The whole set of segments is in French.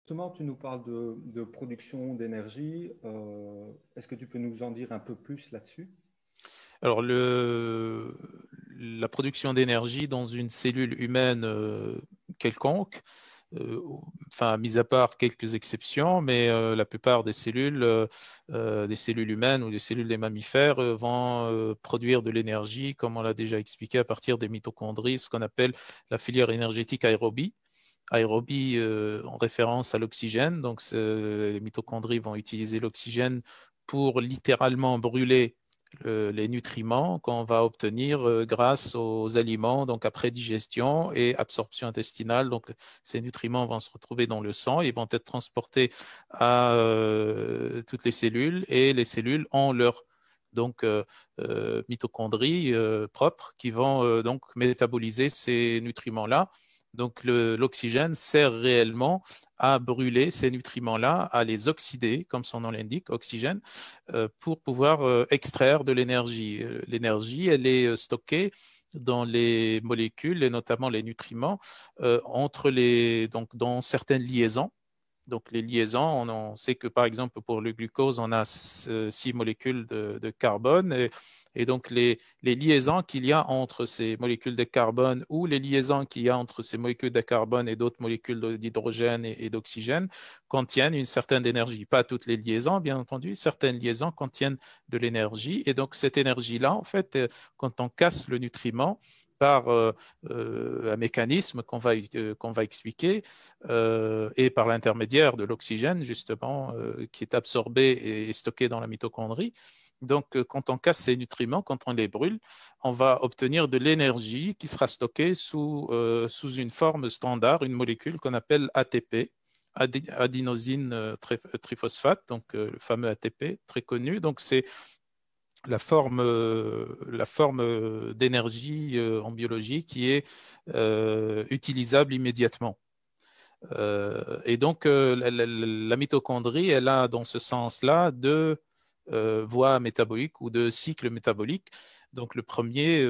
Justement, tu nous parles de production d'énergie. Est-ce que tu peux nous en dire un peu plus là-dessus? Alors, la production d'énergie dans une cellule humaine quelconque, euh, enfin, mis à part quelques exceptions, mais la plupart des cellules humaines ou des cellules des mammifères vont produire de l'énergie, comme on l'a déjà expliqué, à partir des mitochondries, ce qu'on appelle la filière énergétique aérobie. Aérobie en référence à l'oxygène. Donc, les mitochondries vont utiliser l'oxygène pour littéralement brûler les nutriments qu'on va obtenir grâce aux aliments, donc après digestion et absorption intestinale. Donc, ces nutriments vont se retrouver dans le sang et vont être transportés à toutes les cellules et les cellules ont leur mitochondries propres qui vont donc métaboliser ces nutriments-là. Donc, l'oxygène sert réellement à brûler ces nutriments-là, à les oxyder, comme son nom l'indique, oxygène, pour pouvoir extraire de l'énergie. L'énergie, elle est stockée dans les molécules et notamment les nutriments donc dans certaines liaisons. Donc, les liaisons, on sait que par exemple pour le glucose, on a 6 molécules de carbone et donc les liaisons qu'il y a entre ces molécules de carbone ou les liaisons qu'il y a entre ces molécules de carbone et d'autres molécules d'hydrogène et d'oxygène contiennent une certaine énergie. Pas toutes les liaisons, bien entendu, certaines liaisons contiennent de l'énergie et donc cette énergie-là, en fait, quand on casse le nutriment, par un mécanisme qu'on va expliquer, et par l'intermédiaire de l'oxygène, justement, qui est absorbé et stocké dans la mitochondrie. Donc, quand on casse ces nutriments, quand on les brûle, on va obtenir de l'énergie qui sera stockée sous une forme standard, une molécule qu'on appelle ATP, adénosine triphosphate, donc le fameux ATP très connu. Donc, c'est la forme d'énergie en biologie qui est utilisable immédiatement. Et donc, la mitochondrie, elle a dans ce sens-là deux voies métaboliques ou deux cycles métaboliques. Donc, le premier,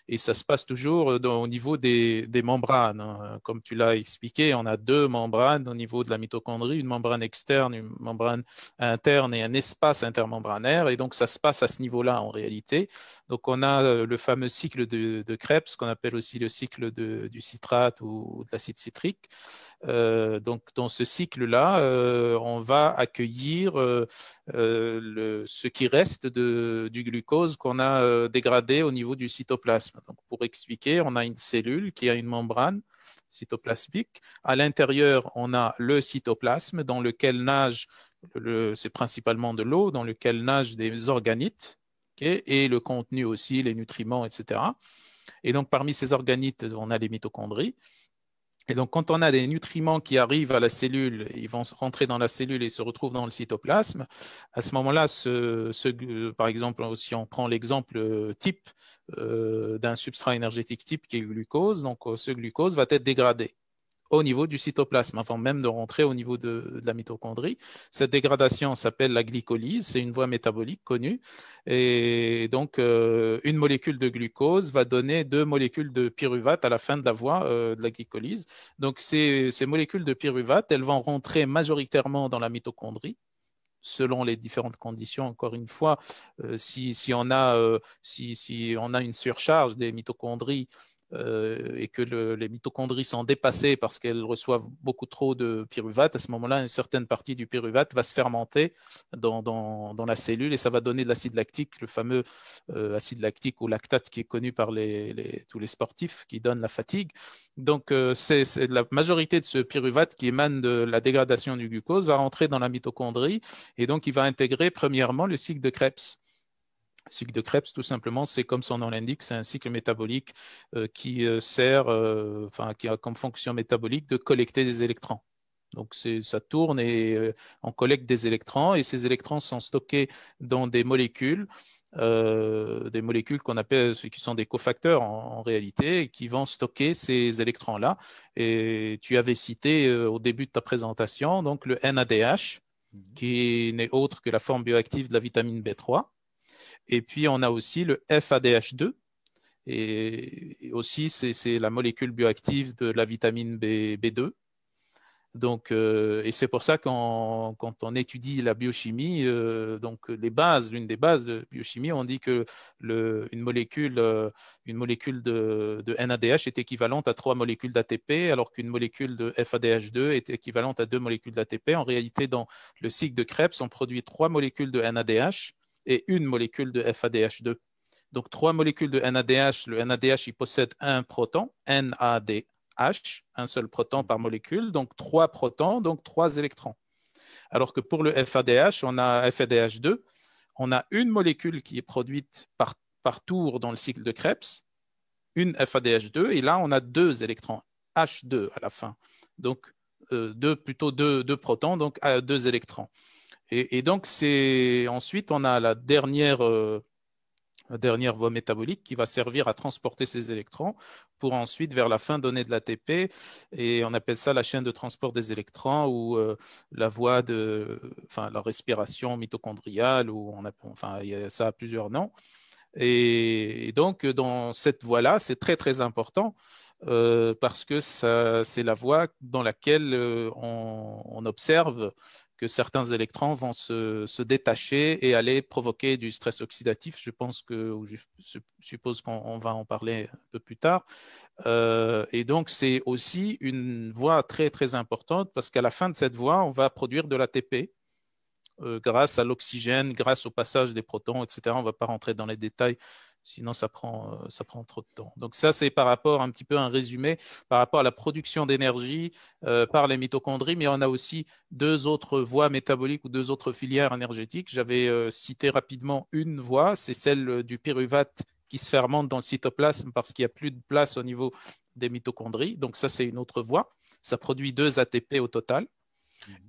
et ça se passe toujours au niveau des membranes, hein. Comme tu l'as expliqué, on a deux membranes au niveau de la mitochondrie, une membrane externe, une membrane interne et un espace intermembranaire. Et donc, ça se passe à ce niveau-là en réalité. Donc, on a le fameux cycle de Krebs, qu'on appelle aussi le cycle du citrate ou de l'acide citrique. Donc, dans ce cycle-là, on va accueillir ce qui reste du glucose qu'on a dégradé au niveau du cytoplasme. Donc, pour expliquer, on a une cellule qui a une membrane cytoplasmique. À l'intérieur, on a le cytoplasme dans lequel nage, c'est principalement de l'eau, dans lequel nagent des organites, okay, et le contenu aussi, les nutriments, etc. Et donc, parmi ces organites, on a les mitochondries. Et donc, quand on a des nutriments qui arrivent à la cellule, ils vont rentrer dans la cellule et se retrouvent dans le cytoplasme. À ce moment-là, par exemple, si on prend l'exemple type d'un substrat énergétique type qui est le glucose, donc ce glucose va être dégradé au niveau du cytoplasme, avant même de rentrer au niveau de la mitochondrie. Cette dégradation s'appelle la glycolyse, c'est une voie métabolique connue. Et donc, une molécule de glucose va donner deux molécules de pyruvate à la fin de la voie de la glycolyse. Donc, ces molécules de pyruvate, elles vont rentrer majoritairement dans la mitochondrie selon les différentes conditions. Encore une fois, si on a une surcharge des mitochondries et que les mitochondries sont dépassées parce qu'elles reçoivent beaucoup trop de pyruvate, à ce moment-là, une certaine partie du pyruvate va se fermenter dans la cellule et ça va donner de l'acide lactique, le fameux acide lactique ou lactate qui est connu par tous les sportifs qui donne la fatigue. Donc, c'est la majorité de ce pyruvate qui émane de la dégradation du glucose va rentrer dans la mitochondrie et donc il va intégrer premièrement le cycle de Krebs. Le cycle de Krebs, tout simplement, c'est comme son nom l'indique, c'est un cycle métabolique qui sert, enfin, qui a comme fonction métabolique de collecter des électrons. Donc, ça tourne et on collecte des électrons et ces électrons sont stockés dans des molécules qu'on appelle, qui sont des cofacteurs en réalité, qui vont stocker ces électrons-là. Et tu avais cité au début de ta présentation, donc le NADH, qui n'est autre que la forme bioactive de la vitamine B3. Et puis, on a aussi le FADH2. Et aussi, c'est la molécule bioactive de la vitamine B2. Donc, et c'est pour ça quand on étudie la biochimie, donc l'une des bases de biochimie, on dit que une molécule de NADH est équivalente à 3 molécules d'ATP, alors qu'une molécule de FADH2 est équivalente à 2 molécules d'ATP. En réalité, dans le cycle de Krebs, on produit 3 molécules de NADH et une molécule de FADH2. Donc, 3 molécules de NADH. Le NADH, il possède un proton, NAD. Un seul proton par molécule, donc 3 protons, donc 3 électrons. Alors que pour le FADH, on a FADH2, on a une molécule qui est produite par tour dans le cycle de Krebs, une FADH2, et là, on a 2 électrons, H2 à la fin. Donc, plutôt deux protons, donc 2 électrons. Et donc, ensuite, on a la dernière voie métabolique qui va servir à transporter ces électrons pour ensuite, vers la fin, donner de l'ATP. Et on appelle ça la chaîne de transport des électrons ou la voie la respiration mitochondriale, ou ça a plusieurs noms. Et donc, dans cette voie-là, c'est très, très important parce que c'est la voie dans laquelle on observe que certains électrons vont se détacher et aller provoquer du stress oxydatif. Je suppose qu'on va en parler un peu plus tard. Et donc, c'est aussi une voie très, très importante parce qu'à la fin de cette voie, on va produire de l'ATP grâce à l'oxygène, grâce au passage des protons, etc. On ne va pas rentrer dans les détails, sinon ça prend trop de temps. Donc ça, c'est par rapport un petit peu un résumé, par rapport à la production d'énergie par les mitochondries, mais on a aussi 2 autres voies métaboliques ou 2 autres filières énergétiques. J'avais cité rapidement une voie, c'est celle du pyruvate qui se fermente dans le cytoplasme parce qu'il n'y a plus de place au niveau des mitochondries. Donc ça, c'est une autre voie. Ça produit 2 ATP au total.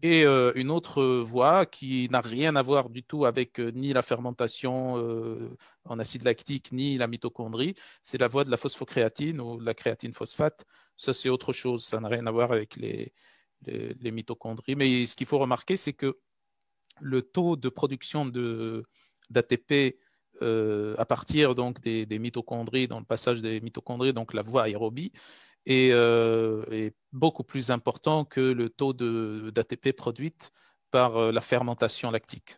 Et une autre voie qui n'a rien à voir du tout avec ni la fermentation en acide lactique, ni la mitochondrie, c'est la voie de la phosphocréatine ou de la créatine phosphate. Ça, c'est autre chose. Ça n'a rien à voir avec les mitochondries. Mais ce qu'il faut remarquer, c'est que le taux de production d'ATP à partir donc des mitochondries, dans le passage des mitochondries, donc la voie aérobie, est beaucoup plus important que le taux d'ATP produite par la fermentation lactique.